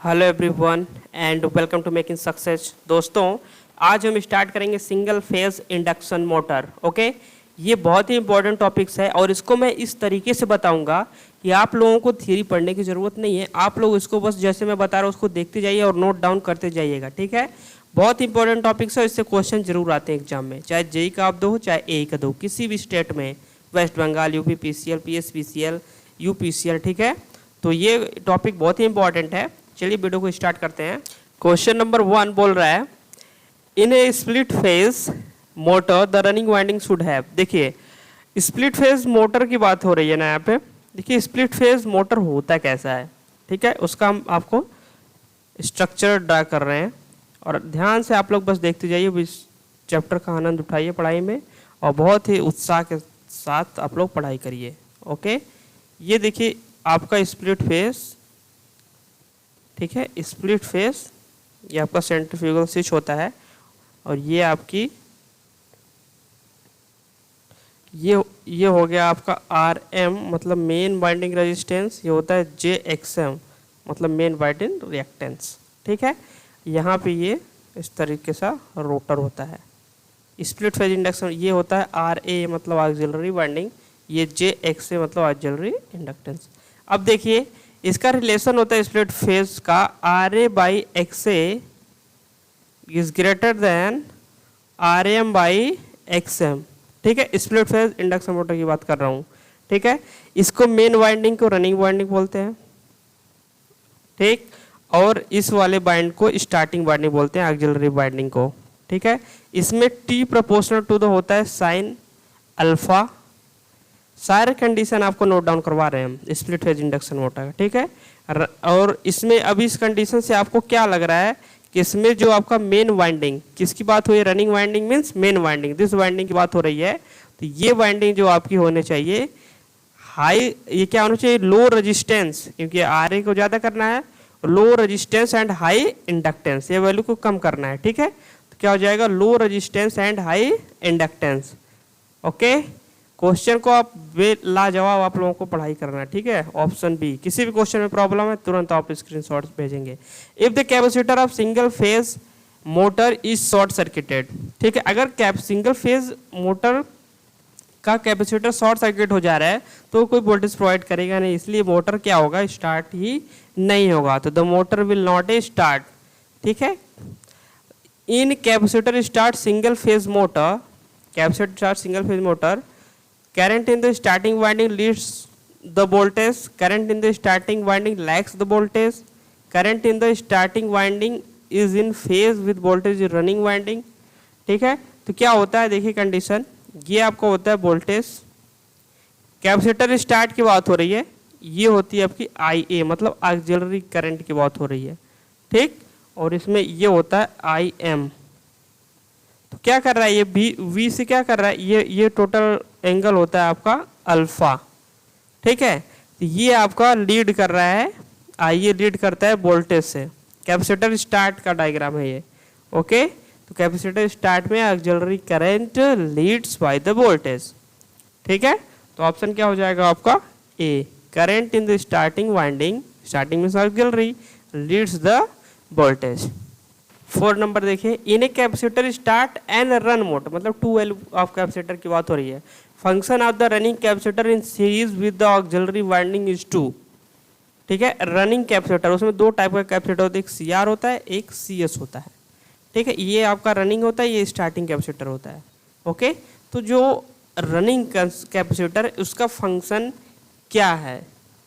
Hello everyone and welcome to making success. दोस्तों, आज हम स्टार्ट करेंगे single phase induction motor. Okay, ये बहुत ही इंपॉर्टेंट टॉपिक्स है और इसको मैं इस तरीके से बताऊंगा कि आप लोगों को थ्योरी पढ़ने की ज़रूरत नहीं है। आप लोग इसको बस जैसे मैं बता रहा हूँ उसको देखते जाइए और नोट डाउन करते जाइएगा। ठीक है, बहुत इंपॉर्टेंट टॉपिक्स है, इससे क्वेश्चन जरूर आते हैं एग्जाम में, चाहे जेई का आप दो चाहे ए का दो, किसी भी स्टेट में, West Bengal, UP PCL, PSPCL, UPCL. ठीक है, तो ये टॉपिक बहुत ही इंपॉर्टेंट है। चलिए वीडियो को स्टार्ट करते हैं। क्वेश्चन नंबर 1 बोल रहा है, in a split phase motor the running winding should have. देखिए, स्प्लिट फेज मोटर की बात हो रही है ना यहाँ पे। देखिए, स्प्लिट फेज मोटर होता कैसा है, ठीक है, उसका हम आपको स्ट्रक्चर ड्रा कर रहे हैं और ध्यान से आप लोग बस देखते जाइए, इस चैप्टर का आनंद उठाइए पढ़ाई में और बहुत ही उत्साह के साथ आप लोग पढ़ाई करिए। ओके, ये देखिए आपका स्प्लिट फेज, ठीक है, स्प्लिट फेज, ये आपका सेंट्रीफ्यूगल स्विच होता है और ये आपकी ये हो गया आपका RM मतलब मेन बाइंडिंग रेजिस्टेंस, ये होता है JXM मतलब मेन बाइंडिंग रिएक्टेंस। ठीक है, यहाँ पे ये इस तरीके से रोटर होता है। स्प्लिट फेज इंडक्शन ये होता है RA मतलब ऑक्सिलरी बाइंडिंग, ये JXA मतलब ऑक्सिलरी इंडक्टेंस। अब देखिए इसका रिलेशन होता है स्प्लिट फेज का, RA by XA is greater than RM by XM। ठीक है, स्प्लिट फेज इंडक्शन मोटर की बात कर रहा हूँ। ठीक है, इसको मेन वाइंडिंग को रनिंग वाइंडिंग बोलते हैं, ठीक, और इस वाले बाइंड को स्टार्टिंग बाइंडिंग बोलते हैं, ऑक्सिलरी बाइंडिंग को। ठीक है, इसमें T प्रोपोर्शनल टू द होता है साइन अल्फा। सारे कंडीशन आपको नोट डाउन करवा रहे हैं हम स्प्लिट फेज इंडक्शन मोटर का। ठीक है, और इसमें अभी इस कंडीशन से आपको क्या लग रहा है कि इसमें जो आपका मेन वाइंडिंग, किसकी बात हो रही है, running winding means main winding, this winding की बात हो रही है। तो ये वाइंडिंग जो आपकी होने चाहिए हाई, ये क्या होना चाहिए, लो रेजिस्टेंस, क्योंकि RA को ज़्यादा करना है, low resistance and high inductance, ये वैल्यू को कम करना है। ठीक है, तो क्या हो जाएगा, low resistance and high inductance. Okay, question को आप लाजवाब आप लोगों को पढ़ाई करना है। ठीक है, ऑप्शन बी, किसी भी क्वेश्चन में प्रॉब्लम है तुरंत आप स्क्रीनशॉट्स भेजेंगे। If the capacitor of single phase motor is short circuited. ठीक है, अगर सिंगल फेज मोटर का कैपेसिटर शॉर्ट सर्किट हो जा रहा है तो कोई वोल्टेज प्रोवाइड करेगा नहीं, इसलिए मोटर क्या होगा, स्टार्ट ही नहीं होगा, तो the motor will not a start. ठीक है, इन capacitor start single phase motor, capacitor start single phase motor, current in the starting winding leads the voltage, current in the starting winding lags the voltage, current in the starting winding is in phase with voltage running winding। ठीक है, तो क्या होता है, देखिए condition, ये आपको होता है वोल्टेज, कैपेसिटर स्टार्ट की बात हो रही है, ये होती है आपकी IA मतलब ऑक्सिलरी करंट की बात हो रही है। ठीक, और इसमें ये होता है IM। तो क्या कर रहा है ये V से क्या कर रहा है, ये टोटल एंगल होता है आपका अल्फा। ठीक है, तो ये आपका लीड कर रहा है, ये लीड करता है वोल्टेज से। कैपेसिटर स्टार्ट का डायग्राम है ये। ओके, तो कैपेसिटर स्टार्ट में auxiliary current leads by the voltage. ठीक है, तो ऑप्शन क्या हो जाएगा आपका a, current in the starting winding, starting में auxiliary leads the voltage. 4 number देखिए, in a capacitor start and run motor मतलब 2L ऑफ कैपेसिटर की बात हो रही है, function of the running capacitor in series with the auxiliary winding is 2। ठीक है, रनिंग कैपेसिटर, उसमें 2 टाइप का कैपेसिटर होता है, एक CR होता है, एक CS होता है। ठीक है, ये आपका रनिंग होता है, ये स्टार्टिंग कैपेसिटर होता है। ओके, तो जो रनिंग कैपेसिटर उसका फंक्शन क्या है,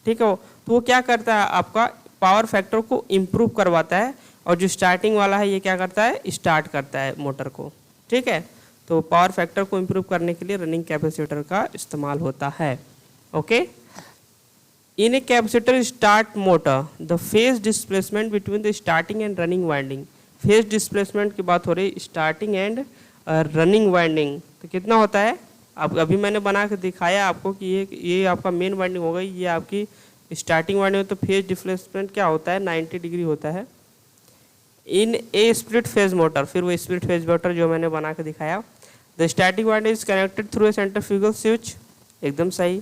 ठीक है, तो वो क्या करता है, आपका पावर फैक्टर को इम्प्रूव करवाता है, और जो स्टार्टिंग वाला है ये क्या करता है, स्टार्ट करता है मोटर को। ठीक है, तो पावर फैक्टर को इम्प्रूव करने के लिए रनिंग कैपेसिटर का इस्तेमाल होता है। Okay, in a capacitor start motor the phase displacement between the starting and running winding, phase displacement की बात हो रही है स्टार्टिंग एंड रनिंग वाइंडिंग, तो कितना होता है, अब अभी मैंने बना के दिखाया आपको कि ये आपका मेन वाइंडिंग हो गई, ये आपकी स्टार्टिंग वाइंडिंग, तो फेज डिस्प्लेसमेंट क्या होता है, 90 डिग्री होता है। In a split phase motor, फिर वो स्प्लिट फेज मोटर जो मैंने बना के दिखाया, the starting winding is connected through a centrifugal switch, एकदम सही।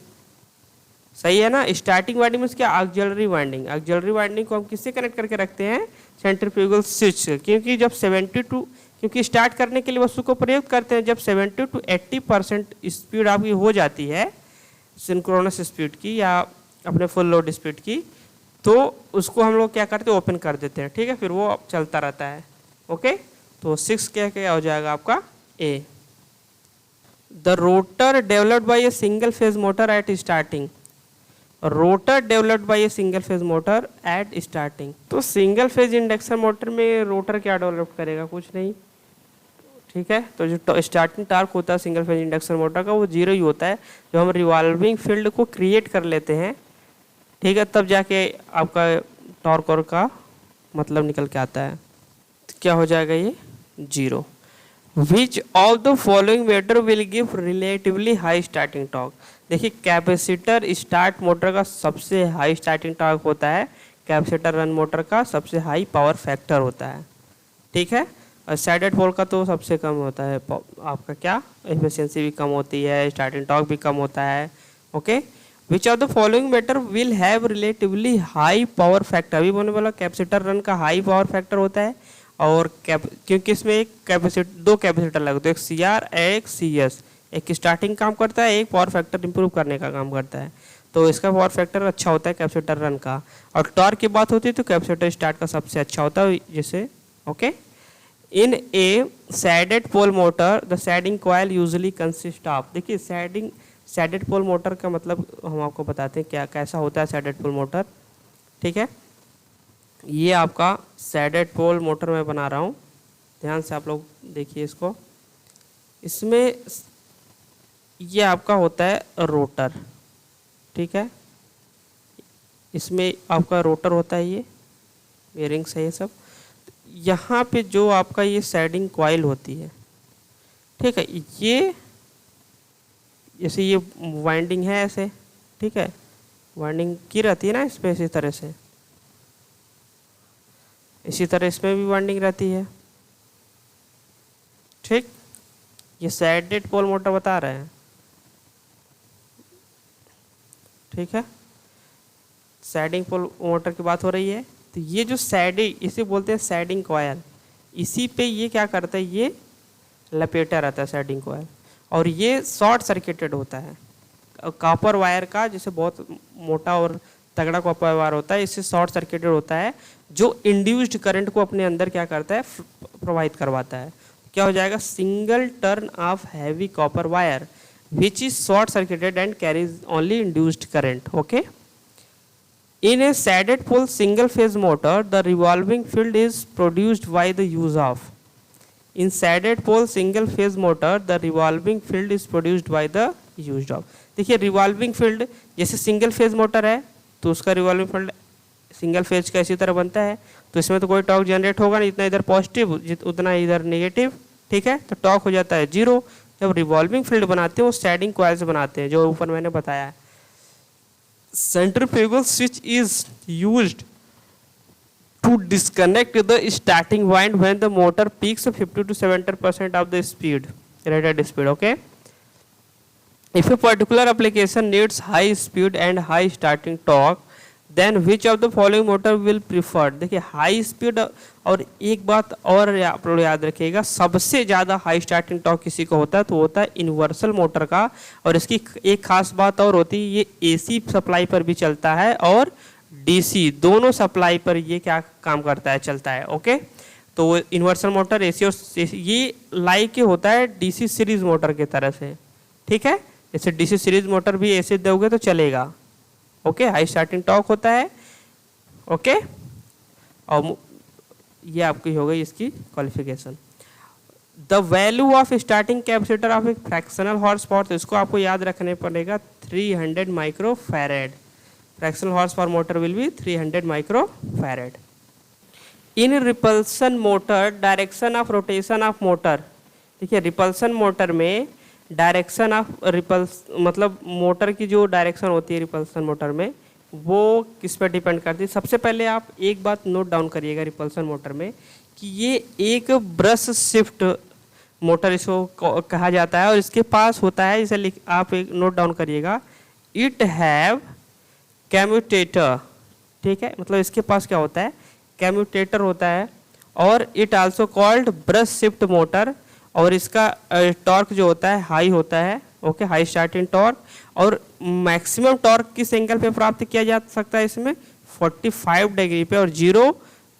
सही है ना। स्टार्टिंग वाइंडिंग में क्या, ऑक्सिलरी वाइंडिंग। ऑक्सिलरी वाइंडिंग को हम किससे कनेक्ट करके रखते हैं, सेंट्रीफ्यूगल स्विच से, क्योंकि जब 72 क्योंकि स्टार्ट करने के लिए वस्तु को प्रयोग करते हैं जब 70 to 80% स्पीड आपकी हो जाती है सिंक्रोनस स्पीड की या अपने फुल लोड स्पीड की, तो उसको हम लोग क्या करते हैं, ओपन कर देते हैं। ठीक है, फिर वो चलता रहता है। ओके, तो 6 क्या हो जाएगा आपका a. The rotor developed by a single phase motor at starting. Rotor developed by a single phase motor at starting. तो सिंगल फेज इंडक्शन मोटर में रोटर क्या डेवलप करेगा, कुछ नहीं। ठीक है, तो जो स्टार्टिंग टॉर्क होता है सिंगल फेज इंडक्शन मोटर का वो 0 ही होता है। जब हम रिवॉल्विंग फील्ड को क्रिएट कर लेते हैं, ठीक है, तब जाके आपका टॉर्क और का मतलब निकल के आता है। तो क्या हो जाएगा ये 0। विच of the following method will give relatively high starting torque. देखिए, कैपेसिटर स्टार्ट मोटर का सबसे हाई स्टार्टिंग टॉर्क होता है, कैपेसिटर रन मोटर का सबसे हाई पावर फैक्टर होता है। ठीक है, और साइडेड पोल का तो सबसे कम होता है, आपका क्या एफिशिएंसी भी कम होती है, स्टार्टिंग टॉर्क भी कम होता है। Okay, which of the following method will have relatively high power factor. अभी बोलने वाला कैपेसिटर रन का हाई पावर फैक्टर होता है, और क्योंकि इसमें एक दो कैपेसिटर लगते हैं, एक CR एक CS, एक स्टार्टिंग काम करता है, एक पावर फैक्टर इंप्रूव करने का काम करता है। तो इसका पावर फैक्टर अच्छा होता है कैपेसिटर रन का। और टॉर्क की बात होती है तो कैपेसिटर स्टार्ट का सबसे अच्छा होता है जैसे। Okay, in a shaded pole motor the shading coil usually consist of. देखिए, सैडेड पोल मोटर का मतलब हम आपको बताते हैं क्या कैसा होता है सैडेड पोल मोटर। ठीक है, ये आपका सैडेड पोल मोटर मैं बना रहा हूँ, ध्यान से आप लोग देखिए इसको। इसमें ये आपका होता है रोटर। ठीक है, इसमें आपका रोटर होता है, ये बेरिंग्स है ये सब। यहाँ पे जो आपका ये सैडिंग कॉइल होती है, ठीक है, ये जैसे ये वाइंडिंग है ऐसे, ठीक है, वाइंडिंग की रहती है ना इस पे, इसी तरह से, इसी तरह इसमें भी वाइंडिंग रहती है। ठीक, ये सैडेड पोल मोटर बता रहे हैं। ठीक है, सैडिंग पोल मोटर की बात हो रही है। तो ये जो सैडिंग, इसे बोलते हैं सैडिंग कॉयल, इसी पे ये क्या करता है, ये लपेटा रहता है सैडिंग कॉयल, और ये शॉर्ट सर्किटेड होता है। कॉपर वायर का जैसे बहुत मोटा और तगड़ा कॉपर वायर होता है, इससे शॉर्ट सर्किटेड होता है, जो इंड्यूस्ड करंट को अपने अंदर क्या करता है, प्रोवाइड करवाता है। क्या हो जाएगा, single turn off heavy copper wire which is short circuited and carries only induced current. Okay, in a sadded pole single phase motor the revolving field is produced by the use of, in sadded pole single phase motor the revolving field is produced by the use of। देखिए, revolving field जैसे single phase motor है तो उसका revolving field single phase का इसी तरह बनता है, तो इसमें तो कोई टॉर्क जनरेट होगा नहीं, इतना इधर पॉजिटिव उतना इधर नेगेटिव। ठीक है, तो टॉर्क हो जाता है 0। जब रिवॉल्विंग फील्ड बनाते हैं वो सैडिंग कॉइल से बनाते हैं, जो ऊपर मैंने बताया है। Centrifugal switch is used to disconnect the starting wind when the motor peaks 50 to 70% of the speed, rated speed. Okay, if a particular application needs high speed and high starting torque then which of the following motor will preferred. देखिए, high speed, और एक बात और आप लोग याद रखिएगा, सबसे ज़्यादा हाई स्टार्टिंग टॉर्क किसी को होता है तो होता है यूनिवर्सल मोटर का। और इसकी एक खास बात और होती है, ये AC सप्लाई पर भी चलता है और DC दोनों सप्लाई पर ये क्या काम करता है, चलता है। ओके, तो यूनिवर्सल मोटर AC और ये लाइक होता है DC सीरीज मोटर की तरह से। ठीक है, जैसे DC सीरीज मोटर भी ऐसे दोगे तो चलेगा। ओके, हाई स्टार्टिंग टॉर्क होता है। ओके, और ये आपकी हो गई इसकी qualification. The value of starting capacitor of एक फ्रैक्शनल हॉर्स पावर, तो इसको आपको याद रखने पड़ेगा 300 microfarad. Fractional horse power motor will be 300 microfarad. In repulsion motor direction of rotation of motor. देखिए, रिपल्सन मोटर में डायरेक्शन ऑफ रिपल्स मतलब मोटर की जो डायरेक्शन होती है रिपल्सन मोटर में, वो किस पर डिपेंड करती है। सबसे पहले आप एक बात नोट डाउन करिएगा रिपल्सन मोटर में, कि ये एक ब्रश शिफ्ट मोटर इसको कहा जाता है, और इसके पास होता है, इसे आप एक नोट डाउन करिएगा, इट हैव कम्यूटेटर, ठीक है, मतलब इसके पास क्या होता है, कम्यूटेटर होता है, और it also called brush shift motor, और इसका टॉर्क जो होता है हाई होता है, ओके, हाई स्टार्टिंग टॉर्क, और मैक्सिमम टॉर्क किस एंगल पे प्राप्त किया जा सकता है इसमें, 45 डिग्री पे, और जीरो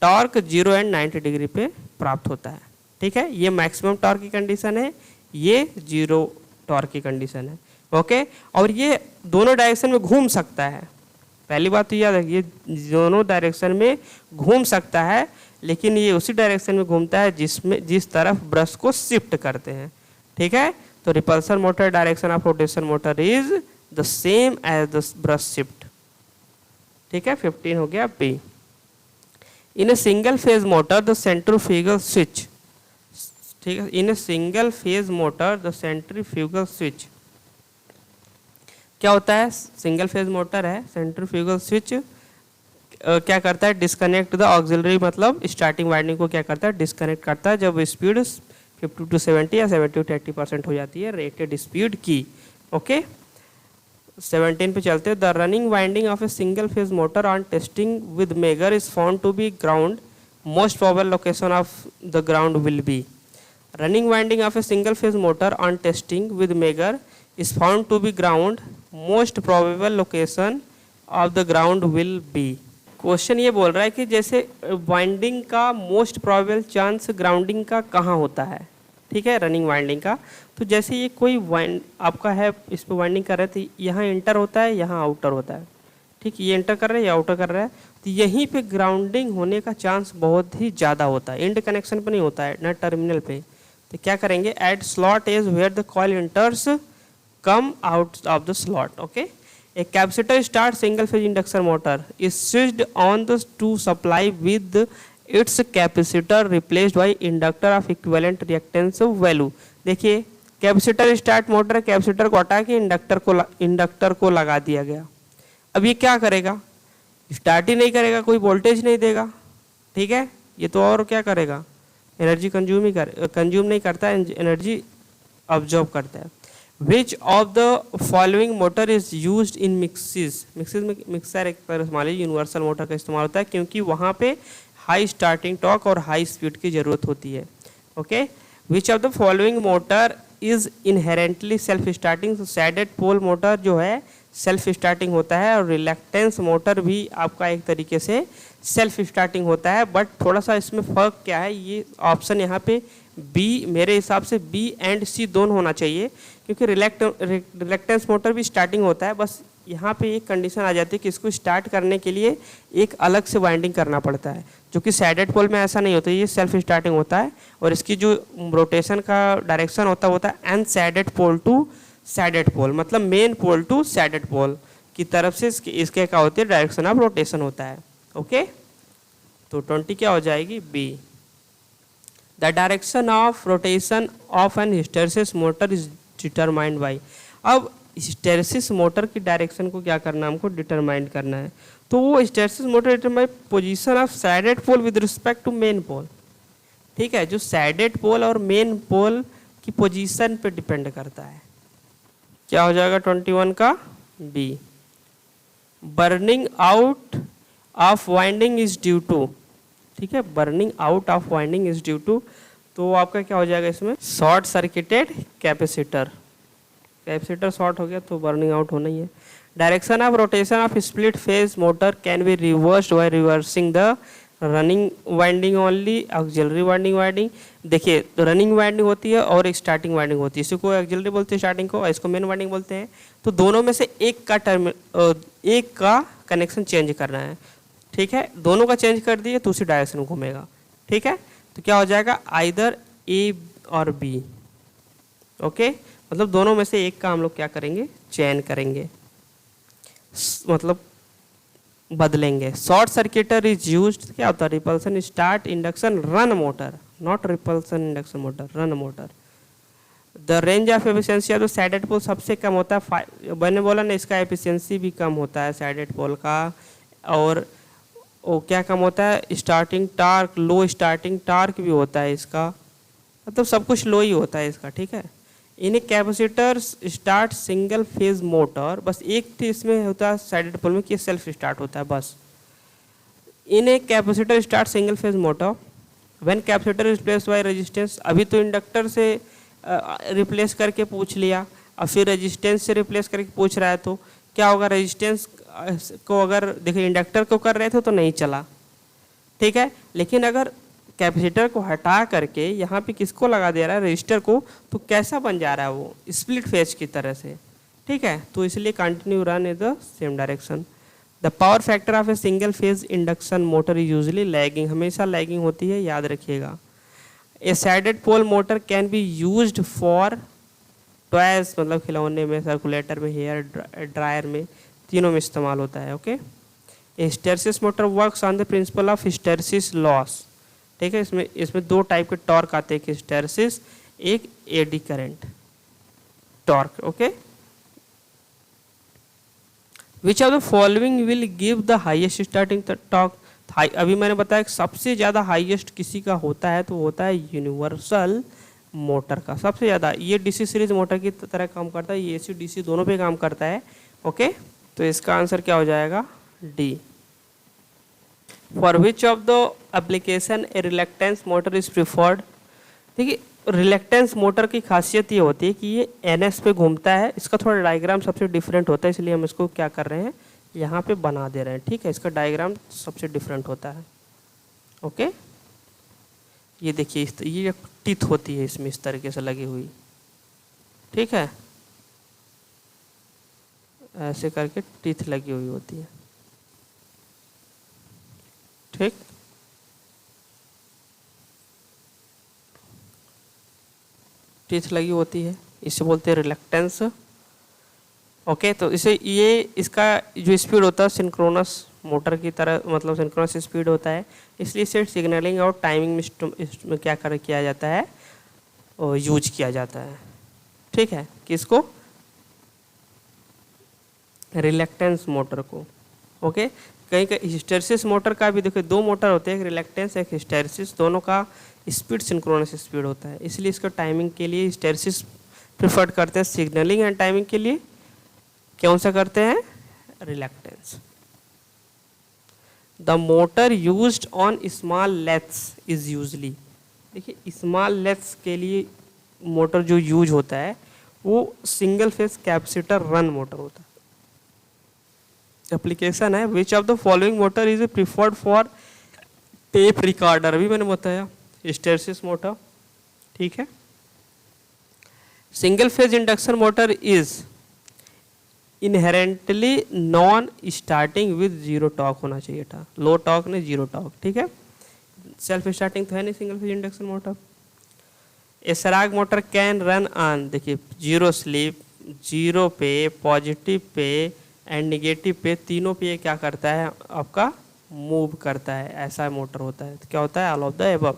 टॉर्क 0 एंड 90 डिग्री पे प्राप्त होता है, ठीक है। ये मैक्सिमम टॉर्क की कंडीशन है, ये जीरो टॉर्क की कंडीशन है, ओके। और ये दोनों डायरेक्शन में घूम सकता है, पहली बात तो याद रखिए, दोनों डायरेक्शन में घूम सकता है, लेकिन ये उसी डायरेक्शन में घूमता है जिस तरफ ब्रश को शिफ्ट करते हैं, ठीक है। तो repulsion motor direction of rotation motor is the same as the brush shift, ठीक है। 15 हो गया B. In a single phase motor the centrifugal switch, ठीक है, in a single phase motor the centrifugal switch क्या होता है, सिंगल फेज मोटर है, सेंट्रीफ्यूगल स्विच क्या करता है, डिस्कनेक्ट द ऑक्सिलरी, मतलब स्टार्टिंग वाइंडिंग को क्या करता है, डिस्कनेक्ट करता है जब स्पीड 50 to 70 या 70 to 80% हो जाती है रेटेड स्पीड की, ओके। 17 पे चलते हैं। The running winding of a single phase motor on testing with megger is found to be ground, most probable location of the ground will be, running winding of a single phase motor on testing with megger is found to be ground, most probable location of the ground will be. Question ये बोल रहा है कि जैसे winding का most probable chance grounding का कहाँ होता है, ठीक है, रनिंग वाइंडिंग का। तो जैसे ये कोई वाइंड आपका है, इस पर वाइंडिंग कर रहे थे, यहाँ इंटर होता है, यहाँ आउटर होता है, ठीक, ये इंटर कर रहा है, ये आउटर कर रहा है, तो यहीं पे ग्राउंडिंग होने का चांस बहुत ही ज़्यादा होता है, इंड कनेक्शन पे नहीं होता है ना, टर्मिनल पे। तो क्या करेंगे, at slot is where the coil enters come out of the slot, okay. A capacitor start single phase induction motor is switched on the to supply with its capacitor replaced by inductor of equivalent reactance value। देखिए capacitor start motor, capacitor को हटा के inductor को लगा दिया गया। अब ये क्या करेगा, स्टार्ट ही नहीं करेगा, कोई वोल्टेज नहीं देगा, ठीक है, ये तो और क्या करेगा, एनर्जी कंज्यूम नहीं करता है, एनर्जी ऑब्जॉर्व करता है। Which of the following motor is used in mixes में मिक्सर एक तरह मान लीजिए यूनिवर्सल मोटर का इस्तेमाल होता है, क्योंकि वहाँ पे हाई स्टार्टिंग टॉर्क और हाई स्पीड की ज़रूरत होती है, okay. Which of the following motor is inherently self starting, तो सैडेड पोल मोटर जो है सेल्फ स्टार्टिंग होता है, और रिलैक्टेंस मोटर भी आपका एक तरीके से सेल्फ स्टार्टिंग होता है, बट थोड़ा सा इसमें फ़र्क क्या है, ये ऑप्शन यहाँ पे बी, मेरे हिसाब से बी एंड सी दोनों होना चाहिए, क्योंकि रिलैक्टेंस मोटर भी स्टार्टिंग होता है, बस यहाँ पे एक कंडीशन आ जाती है कि इसको स्टार्ट करने के लिए एक अलग से वाइंडिंग करना पड़ता है, जो कि सैडेड पोल में ऐसा नहीं होता, ये सेल्फ स्टार्टिंग होता है, और इसकी जो रोटेशन का डायरेक्शन होता है unshaded pole to shaded pole, मतलब main pole to shaded pole की तरफ से इसके क्या होती है, डायरेक्शन ऑफ रोटेशन होता है, ओके। तो 20 क्या हो जाएगी, B. The direction of rotation of an hysteresis motor is determined by. अब हिस्टेरेसिस मोटर की डायरेक्शन को क्या करना है, हमको डिटरमाइन करना है, तो वो hysteresis motor determine position of shaded pole with respect to main pole, ठीक है, जो सैडेड पोल और मेन पोल की पोजीशन पे डिपेंड करता है। क्या हो जाएगा 21 का B. Burning out of winding is due to, ठीक है, burning out of winding is due to, तो आपका क्या हो जाएगा इसमें, short circuited capacitor, capacitor short हो गया तो बर्निंग आउट होना ही है। Direction of rotation of split phase motor can be reversed by reversing the running winding only, auxiliary winding. देखिए तो रनिंग वाइंडिंग होती है और एक स्टार्टिंग वाइंडिंग होती है, इसी को ऑक्सिलरी बोलते हैं स्टार्टिंग को, और इसको मेन वाइंडिंग बोलते हैं। तो दोनों में से एक का कनेक्शन चेंज करना है, ठीक है, दोनों का चेंज कर दिए तो उसी डायरेक्शन में घूमेगा, ठीक है। तो क्या हो जाएगा, आइदर ए और बी, ओके, मतलब दोनों में से एक का हम लोग क्या करेंगे, चयन करेंगे, मतलब बदलेंगे। शॉर्ट सर्किटर इज यूज्ड, क्या होता है, repulsion start induction run motor, not repulsion induction motor, run motor. The range of efficiency of the shaded pole सबसे कम होता है, मैंने बोला ना इसका एफिशिएंसी भी कम होता है सैडेड पोल का, और वो क्या कम होता है, स्टार्टिंग टार्क, लो स्टार्टिंग टार्क भी होता है इसका, मतलब सब कुछ लो ही होता है इसका, ठीक है। In a capacitor start single phase motor, बस एक थी इसमें होता है साइडेड पोल में कि सेल्फ स्टार्ट होता है बस। In a capacitor start single phase motor when capacitor is replace by resistance, अभी तो इंडक्टर से रिप्लेस करके पूछ लिया, और फिर रेजिस्टेंस से रिप्लेस करके पूछ रहा है, तो क्या होगा, रेजिस्टेंस को अगर देखिए इंडक्टर को कर रहे थे तो नहीं चला, ठीक है, लेकिन अगर कैपेसिटर को हटा करके यहाँ पे किसको लगा दे रहा है, रजिस्टर को, तो कैसा बन जा रहा है वो, स्प्लिट फेज की तरह से, ठीक है। तो इसलिए continue run in the same direction. The power factor of a single phase induction motor is usually lagging, हमेशा लैगिंग होती है, याद रखिएगा। A shaded pole motor can be used for toys, मतलब खिलौने में, सर्कुलेटर में, हेयर ड्रायर में, तीनों में इस्तेमाल होता है। Okay, hysteresis motor works on the principle of hysteresis loss, ठीक है। इसमें दो टाइप के टॉर्क आते हैं, एक हिस्टेरिसिस, एक eddy current torque. Okay, which of the following will give the highest starting torque, अभी मैंने बताया सबसे ज़्यादा हाईएस्ट किसी का होता है तो होता है यूनिवर्सल मोटर का, सबसे ज़्यादा। ये डीसी सीरीज मोटर की तरह काम करता है, ये एसी डीसी दोनों पे काम करता है। ओके, तो इसका आंसर क्या हो जाएगा, D. For which of the application A reluctance motor is preferred, देखिए रिलेक्टेंस मोटर की खासियत ये होती है कि ये एनएस पे घूमता है, इसका थोड़ा डायग्राम सबसे डिफरेंट होता है, इसलिए हम इसको क्या कर रहे हैं, यहाँ पे बना दे रहे हैं, ठीक है। इसका डायग्राम सबसे डिफरेंट होता है। ओके, ये देखिए ये टीथ होती है इसमें इस तरीके से लगी हुई, ठीक है, ऐसे करके टीथ लगी हुई होती है, ठीक। टीथ लगी होती है, इसे बोलते हैं रिलक्टेंस। ओके, तो इसे ये इसका जो स्पीड होता है सिंक्रोनस मोटर की तरह, मतलब सिंक्रोनस स्पीड होता है, इसलिए इसे सिग्नलिंग और टाइमिंग में क्या किया जाता है, यूज किया जाता है, ठीक है। किसको, रिलक्टेंस मोटर को। ओके, कहीं का हिस्टेरिसिस मोटर का भी देखो, दो मोटर होते हैं, एक रिलक्टेंस एक हिस्टेरिसिस, दोनों का स्पीड सिंक्रोनस स्पीड होता है, इसलिए इसको टाइमिंग के लिए हिस्टेरिसिस प्रिफर्ड करते हैं, सिग्नलिंग एंड टाइमिंग के लिए कौन सा करते हैं, reluctance. The motor used on small lathes is usually, देखिए स्मॉल लेथ्स के लिए मोटर जो यूज होता है वो single phase capacitor run motor होता है। एप्लीकेशन है, which of the following motor is preferred for tape recorder, अभी मैंने बताया हिस्टेरिसिस मोटर, ठीक है। Single phase induction motor is inherently non starting with zero torque होना चाहिए था, लो टॉर्क ने जीरो टॉर्क, ठीक है। सेल्फ स्टार्टिंग तो है नहीं single phase induction motor. A सराग मोटर कैन रन ऑन, देखिए जीरो स्लिप, जीरो पे, पॉजिटिव पे एंड निगेटिव पे, तीनों पे ये क्या करता है, आपका मूव करता है, ऐसा मोटर होता है। तो क्या होता है, ऑल ऑफ द एबव।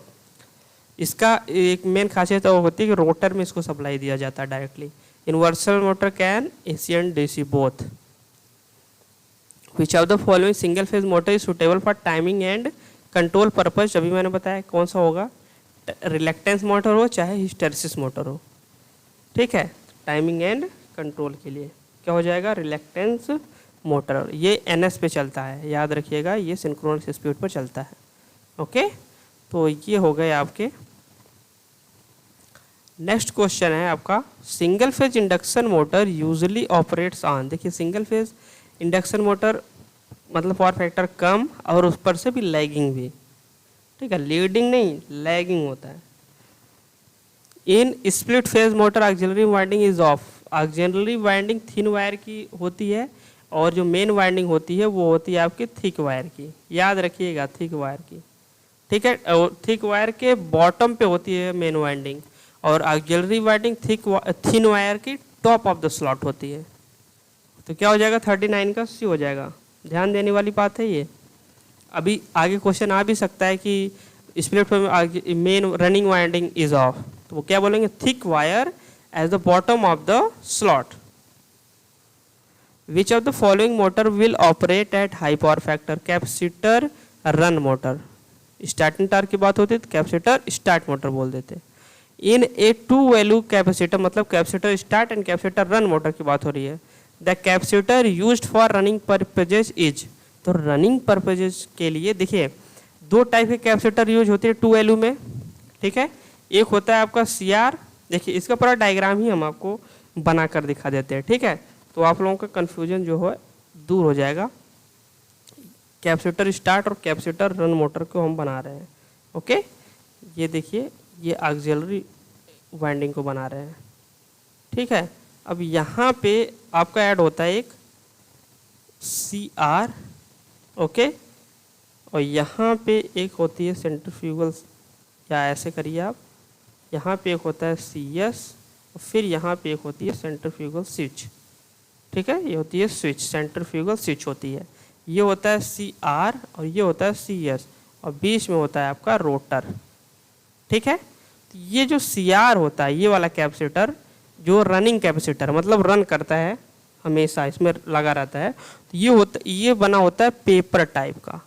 इसका एक मेन खासियत वो होती है कि रोटर में इसको सप्लाई दिया जाता है directly. Universal motor can AC and DC both. Which of the following single phase motor is suitable for timing and control purpose, अभी मैंने बताया कौन सा होगा, रिलेक्टेंस मोटर हो चाहे हिस्टेरिसिस मोटर हो, ठीक है। टाइमिंग एंड कंट्रोल के लिए क्या हो जाएगा, रिलेक्टेंस मोटर। ये एनएस पे चलता है, याद रखिएगा, ये सिंक्रोनस स्पीड पर चलता है। ओके, तो ये हो गए आपके। नेक्स्ट क्वेश्चन है आपका, single phase induction motor usually operates on, देखिए सिंगल फेज इंडक्शन मोटर मतलब पावर फैक्टर कम और उस पर से भी लैगिंग भी, ठीक है, लीडिंग नहीं लैगिंग होता है। इन split phase motor auxiliary winding is of, auxiliary winding thin wire की होती है और जो मेन वाइंडिंग होती है वो होती है आपकी थिक वायर की, याद रखिएगा थिक वायर की, ठीक है। और थिक वायर के बॉटम पे होती है मेन वाइंडिंग और ऑक्सिलरी वाइंडिंग थिन वायर की टॉप ऑफ द स्लॉट होती है। तो क्या हो जाएगा, 39 का सी हो जाएगा। ध्यान देने वाली बात है ये। अभी आगे क्वेश्चन आ भी सकता है कि स्प्लिट पे main running winding is of, तो वो क्या बोलेंगे, thick wire as the bottom of the slot. Which of the following motor will operate at high power factor, capacitor run motor. Starting torque की बात होती है तो कैपेसिटर स्टार्ट मोटर बोल देते। इन ए टू वैल्यू कैपेसिटर, मतलब capacitor start and capacitor run motor की बात हो रही है। The capacitor used for running purposes is, तो रनिंग पर्पजेज के लिए देखिए दो टाइप के कैपेसिटर यूज होते हैं टू वैल्यू में, ठीक है। एक होता है आपका सी आर, देखिए इसका पूरा डायग्राम ही हम आपको बना कर दिखा देते हैं, ठीक है, तो आप लोगों का कन्फ्यूजन जो है दूर हो जाएगा। कैपेसिटर स्टार्ट और कैपेसिटर रन मोटर को हम बना रहे हैं, ओके। ये देखिए ये ऑक्सिलरी वाइंडिंग को बना रहे हैं, ठीक है। अब यहाँ पे आपका ऐड होता है एक सी आर, ओके, और यहाँ पे एक होती है सेंट्रीफ्यूगल, या ऐसे करिए आप, यहाँ पे एक होता है सी एस, और फिर यहाँ पे एक होती है सेंट्रीफ्यूगल स्विच, ठीक है, ये होती है स्विच, सेंट्रीफ्यूगल स्विच होती है। ये होता है सी आर और ये होता है सी एस, और बीच में होता है आपका रोटर, ठीक है। तो ये जो सी आर होता है, ये वाला कैपेसिटर जो रनिंग कैपेसिटर मतलब रन करता है हमेशा, इसमें लगा रहता है, तो ये बना होता है पेपर टाइप का,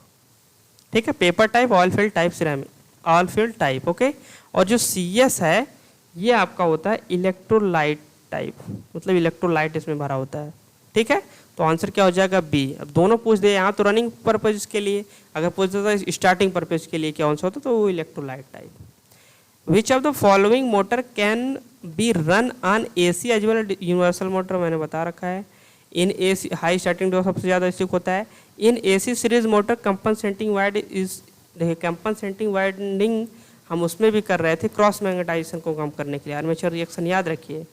ठीक है, paper type, oil field type, ceramic oil field type, okay. और जो सी एस है ये आपका होता है इलेक्ट्रोलाइट टाइप, मतलब इलेक्ट्रोलाइट इसमें भरा होता है, ठीक है। तो आंसर क्या हो जाएगा बी। अब दोनों पूछ दे, यहाँ तो रनिंग पर्पज के लिए, अगर पूछ देता है स्टार्टिंग पर्पज के लिए क्या आंसर होता तो वो electrolyte type. Which of the following motor can be run on AC as well universal motor, मैंने बता रखा है। In AC high starting torque सबसे ज़्यादा स्टिक होता है। In AC series motor compensating wide is, देखिए कंपनसेटिंग वाइंडिंग हम उसमें भी कर रहे थे क्रॉस मैग्नेटाइजेशन को कम करने के लिए, आर्मेचर रिएक्शन याद रखिए,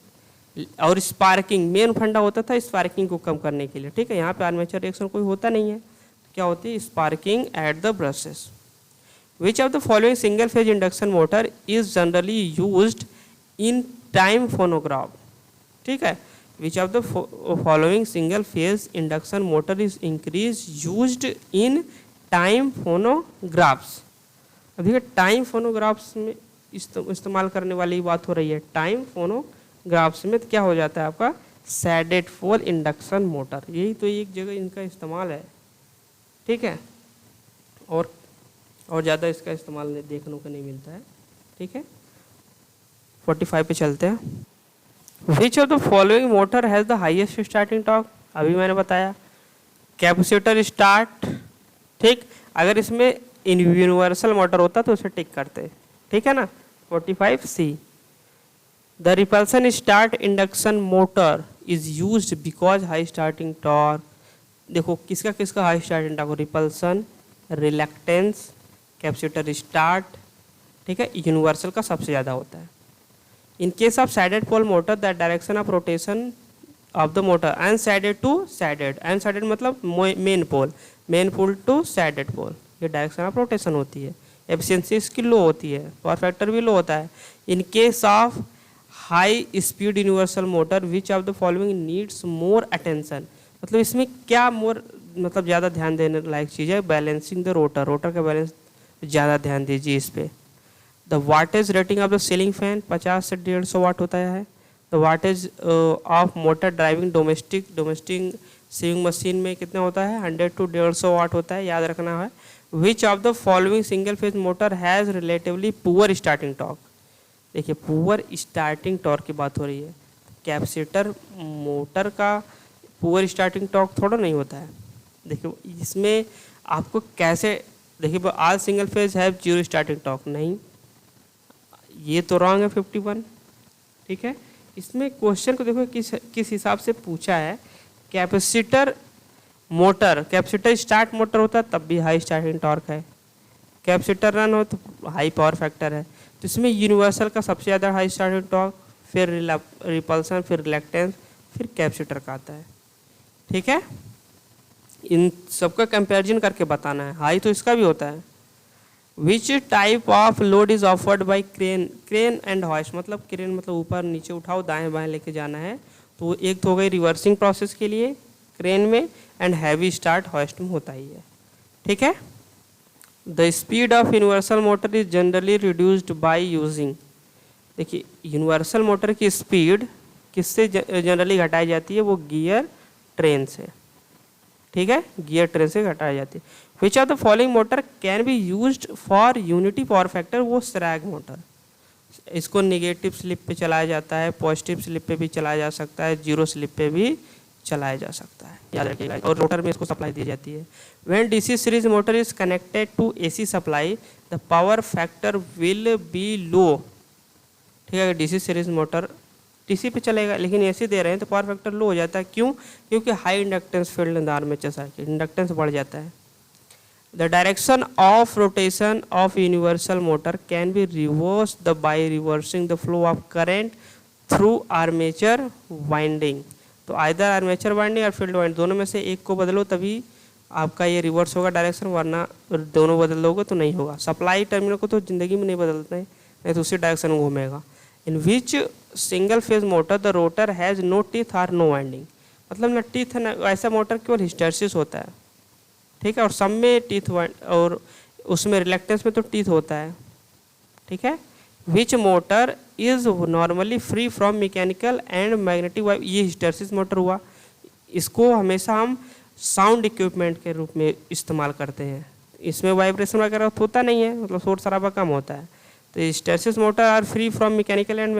और स्पार्किंग मेन फंडा होता था स्पार्किंग को कम करने के लिए, ठीक है। यहाँ पे आर्मेचर रिएक्शन कोई होता नहीं है, तो क्या होती है sparking at the brushes. Which of the following single phase induction motor is generally used in time phonograph, ठीक है। Which of the following single phase induction motor is increase used in time phonographs. अब देखिए time phonographs में इस्तेमाल करने वाली बात हो रही है, टाइम फोनोग्राफ्स में तो क्या हो जाता है आपका सैडेड पोल इंडक्शन मोटर, यही तो एक जगह इनका इस्तेमाल है, ठीक है, और ज़्यादा इसका इस्तेमाल देखने को नहीं मिलता है, ठीक है। 45 पे चलते हैं। विच of the following motor has the highest starting torque, अभी मैंने बताया कैपेसिटर स्टार्ट, ठीक। अगर इसमें यूनिवर्सल मोटर होता तो उसे टिक करते, ठीक है ना। 45 C, the repulsion start induction motor is used because high starting torque, देखो किसका किसका high starting torque, repulsion, reluctance, capacitor start, ठीक है, यूनिवर्सल का सबसे ज़्यादा होता है। In case of shaded pole motor the direction of rotation of the motor unshaded to shaded, unshaded मतलब main pole to shaded pole, ये डायरेक्शन ऑफ रोटेशन होती है। एफिशिएंसी इसकी लो होती है, पावर फैक्टर भी लो होता है। In case of high speed universal motor which of the following needs more attention, मतलब इसमें क्या मोर मतलब ज़्यादा ध्यान देने लायक चीज़ है, बैलेंसिंग द रोटर, रोटर का बैलेंस ज़्यादा ध्यान दीजिए इस पर। The wattage rating of the ceiling fan 50 से 150 वाट होता है। The wattage of motor driving domestic sewing machine में कितना होता है 100 to 150 वाट होता है, याद रखना है। Which of the following single phase motor has relatively poor starting torque, देखिए पुअर स्टार्टिंग टॉर्क की बात हो रही है, कैपेसिटर मोटर का पुअर स्टार्टिंग टॉर्क थोड़ा नहीं होता है। देखिए इसमें आपको कैसे, देखिए all single phase have zero starting torque, नहीं ये तो रॉन्ग है 51, ठीक है। इसमें क्वेश्चन को देखो किस हिसाब से पूछा है। Capacitor motor, capacitor start motor होता है तब भी हाई स्टार्टिंग टॉर्क है, कैपेसिटर रन हो तो हाई पावर फैक्टर है, तो इसमें यूनिवर्सल का सबसे ज़्यादा हाई स्टार्टिंग टॉर्क, फिर रिपल्सन, फिर रिलक्टेंस, फिर कैपेसिटर का आता है, ठीक है। इन सबका कंपैरिजन करके बताना है, हाई तो इसका भी होता है। Which type of load is offered by crane and hoist, मतलब क्रेन मतलब ऊपर नीचे उठाओ दाएं बाएं लेके जाना है, तो एक तो हो गई रिवर्सिंग प्रोसेस के लिए क्रेन में, एंड हैवी स्टार्ट हॉइस्ट में होता ही है, ठीक है। The speed of universal motor is generally reduced by using, देखिए यूनिवर्सल मोटर की स्पीड किससे जनरली घटाई जाती है, वो गियर ट्रेन से, ठीक है, गियर ट्रेन से घटाई जाती है। Which of the following motor can be used for unity power factor, वो सैग मोटर, इसको निगेटिव स्लिप पे चलाया जाता है, पॉजिटिव स्लिप पे भी चलाया जा सकता है, जीरो स्लिप पे भी चलाया जा सकता है, याद रखिएगा। और रोटर में इसको सप्लाई दी जाती है। When DC series motor is connected to AC supply the power factor will be low. ठीक है, डीसी सीरीज मोटर डीसी पे चलेगा लेकिन एसी दे रहे हैं तो पावर फैक्टर लो हो जाता है। क्यों? क्योंकि high inductance field in the armature circuit, inductance बढ़ जाता है। The direction of rotation of universal motor can be reverse the by reversing the flow of current through armature winding. तो आइदर आर्मेचर वाइंडिंग और field winding दोनों में से एक को बदलो तभी आपका ये रिवर्स होगा डायरेक्शन, वरना दोनों बदल दोगे तो नहीं होगा। सप्लाई टर्मिनल को तो ज़िंदगी में नहीं बदलते हैं, नहीं तो उसी डायरेक्शन में घूमेगा। In which single phase motor the rotor has no teeth or no winding, मतलब ना टीथ है ना, ऐसा मोटर केवल हिस्टेरिसिस होता है। ठीक है, और सब में टीथ और उसमें रिलेक्टेंस में तो टीथ होता है। ठीक है, which motor is normally free from mechanical and magnetic vibe, ये हिस्टेरिसिस मोटर हुआ। इसको हमेशा हम साउंड इक्विपमेंट के रूप में इस्तेमाल करते हैं। इसमें वाइब्रेशन वगैरह होता नहीं है, मतलब शोर शराबा कम होता है। तो hysteresis motor are free from mechanical and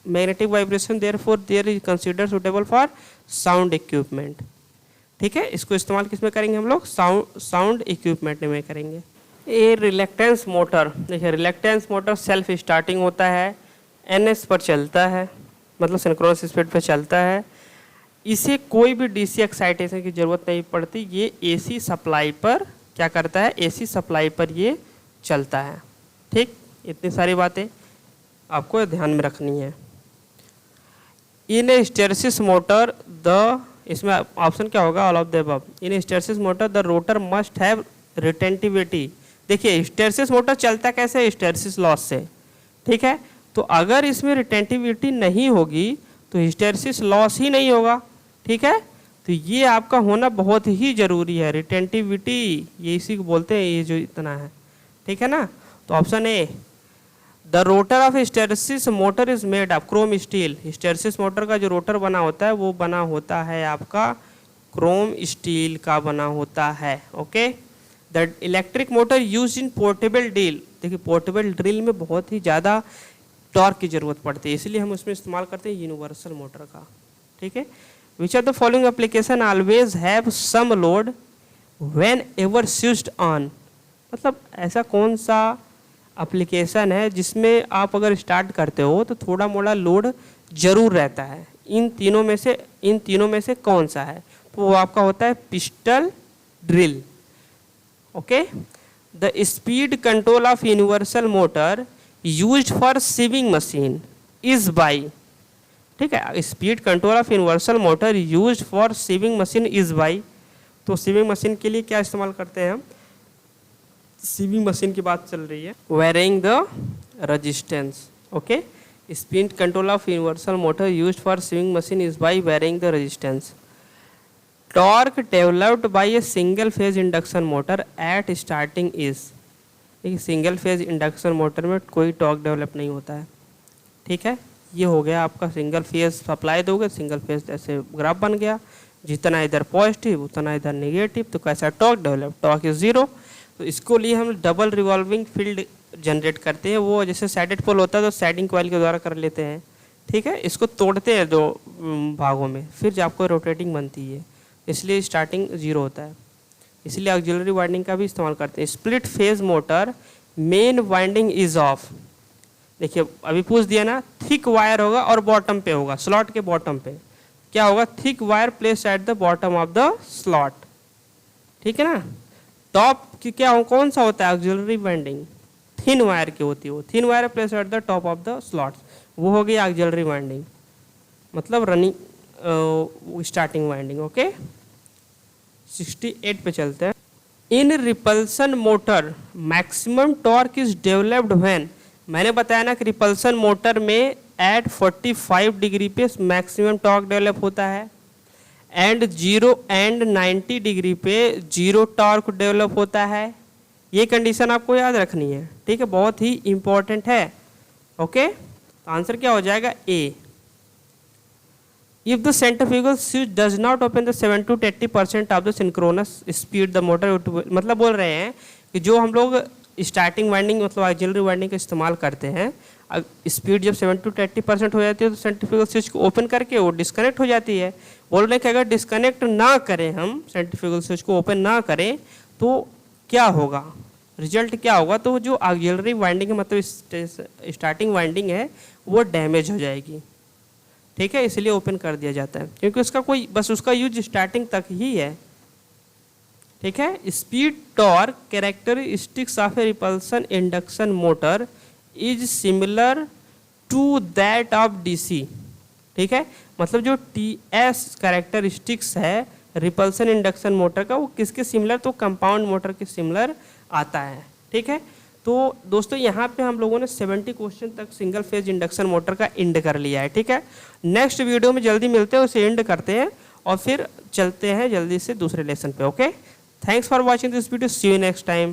magnetic vibration, therefore there is consider suitable for sound equipment. ठीक है, इसको इस्तेमाल किस में करेंगे हम लोग? साउंड इक्विपमेंट में करेंगे। ये रिलेक्टेंस मोटर, देखिए रिलेक्टेंस मोटर सेल्फ स्टार्टिंग होता है, एनएस पर चलता है, मतलब सिंक्रोनस स्पीड पर चलता है। इसे कोई भी डीसी एक्साइटेशन की ज़रूरत नहीं पड़ती, ये एसी सप्लाई पर क्या करता है? एसी सप्लाई पर ये चलता है। ठीक, इतनी सारी बातें आपको ध्यान में रखनी है। इन हिस्टेरिसिस मोटर द, इसमें ऑप्शन क्या होगा? All of the above. In hysteresis motor the rotor must have retentivity. देखिए हिस्टेरिसिस मोटर चलता कैसे? हिस्टेरिसिस लॉस से। ठीक है, तो अगर इसमें रिटेंटिविटी नहीं होगी तो हिस्टेरिसिस लॉस ही नहीं होगा। ठीक है, तो ये आपका होना बहुत ही ज़रूरी है, रिटेंटिविटी, ये इसी को बोलते हैं, ये जो इतना है। ठीक है ना, तो option A, the rotor of hysteresis motor is made of Chrome steel. Hysteresis motor का जो रोटर बना होता है वो बना होता है आपका क्रोम स्टील का बना होता है। Okay, the electric motor use in portable drill. देखिए पोर्टेबल ड्रिल में बहुत ही ज़्यादा टॉर्क की ज़रूरत पड़ती है, इसलिए हम उसमें इस्तेमाल करते हैं यूनिवर्सल मोटर का। ठीक है, which are the following application always have some load whenever switched on. मतलब ऐसा कौन सा एप्लीकेशन है जिसमें आप अगर स्टार्ट करते हो तो थोड़ा मोड़ा लोड जरूर रहता है? इन तीनों में से कौन सा है? तो वो आपका होता है piston drill. Okay, the speed control of universal motor used for sewing machine is by. ठीक है, speed control of universal motor used for sewing machine is by. तो सीविंग मशीन के लिए क्या इस्तेमाल करते हैं हम? सीविंग मशीन की बात चल रही है। Varying the resistance. Okay, speed control of universal motor used for sewing machine is by varying the resistance. Torque developed by a single phase induction motor at starting is. देखिए single phase induction motor में कोई torque develop नहीं होता है। ठीक है, ये हो गया आपका सिंगल फेज सप्लाई दोगे, सिंगल फेज ऐसे ग्राफ बन गया, जितना इधर पॉजिटिव उतना इधर नेगेटिव, तो कैसा torque develop? Torque is zero. तो इसको लिए हम डबल रिवॉल्विंग फील्ड जनरेट करते हैं, वो जैसे साइडेड पोल होता है तो साइडिंग कॉइल के द्वारा कर लेते हैं। ठीक है, इसको तोड़ते हैं दो भागों में, फिर आपको रोटेटिंग बनती है, इसलिए स्टार्टिंग जीरो होता है। इसलिए ऑक्सिलरी वाइंडिंग का भी इस्तेमाल करते हैं। Split phase motor main winding is of. देखिए अभी पूछ दिया ना, थिक वायर होगा और बॉटम पे होगा, स्लॉट के बॉटम पे क्या होगा? Thick wire place at the bottom of the slot. ठीक है ना, टॉप की क्या हो, कौन सा होता है? ऑक्सिलरी वाइंडिंग थिन वायर की होती है, वो thin wire place at the top of the slot, वो हो गई ऑक्सिलरी वाइंडिंग, मतलब रनिंग स्टार्टिंग वाइंडिंग। ओके, 68 पे चलते हैं। In repulsion motor maximum torque is developed when. मैंने बताया ना कि रिपल्सन मोटर में एट 45 डिग्री पे मैक्सिमम टॉर्क डेवलप होता है, एंड 0 एंड 90 डिग्री पे जीरो टॉर्क डेवलप होता है। ये कंडीशन आपको याद रखनी है। ठीक है, बहुत ही इंपॉर्टेंट है। ओके, तो आंसर क्या हो जाएगा? ए। If the centrifugal switch does not open the 70 to 80% of the synchronous speed, the motor मतलब बोल रहे हैं कि जो हम लोग स्टार्टिंग वाइंडिंग मतलब ऑक्सिलरी वाइंडिंग का इस्तेमाल करते हैं, स्पीड जब 70 to 80% हो जाती है तो सेंट्रीफ्यूगल स्विच को ओपन करके वो डिस्कनेक्ट हो जाती है। बोल रहे हैं कि अगर डिस्कनेक्ट ना करें, हम सेंट्रीफ्यूगल स्विच को ओपन ना करें तो क्या होगा, रिजल्ट क्या होगा, तो जो ऑक्सिलरी वाइंडिंग है मतलब स्टार्टिंग वाइंडिंग है वो डैमेज हो जाएगी। ठीक है, इसलिए ओपन कर दिया जाता है क्योंकि उसका कोई बस उसका यूज स्टार्टिंग तक ही है। ठीक है, speed torque characteristics of a repulsion induction motor is similar to that of DC. ठीक है, मतलब जो टीएस कैरेक्टरिस्टिक्स है रिपल्सन इंडक्शन मोटर का वो किसके सिमिलर, तो कंपाउंड मोटर के सिमिलर आता है। ठीक है, तो दोस्तों यहाँ पे हम लोगों ने 70 क्वेश्चन तक सिंगल फेज इंडक्शन मोटर का एंड कर लिया है। ठीक है, नेक्स्ट वीडियो में जल्दी मिलते हैं, उसे एंड करते हैं और फिर चलते हैं जल्दी से दूसरे लेसन पे। Okay, thanks for watching this video, see you next time.